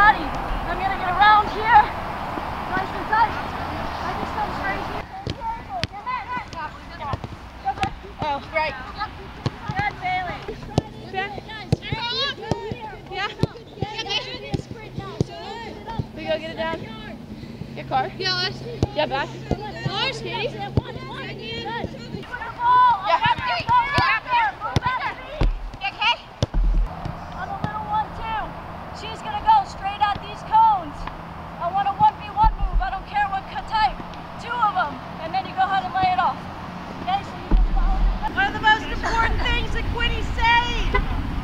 body. I'm going to get around here. Nice and tight. I just come straight here. Oh, right. Good, Bailey. Yeah. We go get it down. Get car. Yeah, let's. Yeah, back. Lars, Katie. Yeah. On the little one, too. She's going to go straight at these cones. I want a 1v1 move. I don't care what type. 2 of them. And then you go ahead and lay it off. Okay, so you just follow it. One of the most important things that Quinny's saying.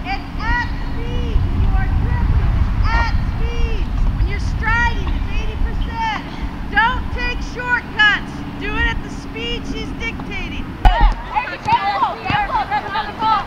It's at speed. When you are dribbling, it's at speed. When you're striding, it's 80%. Don't take shortcuts. Do it at the speed she's dictating. Hey, careful! Careful! That's not the ball.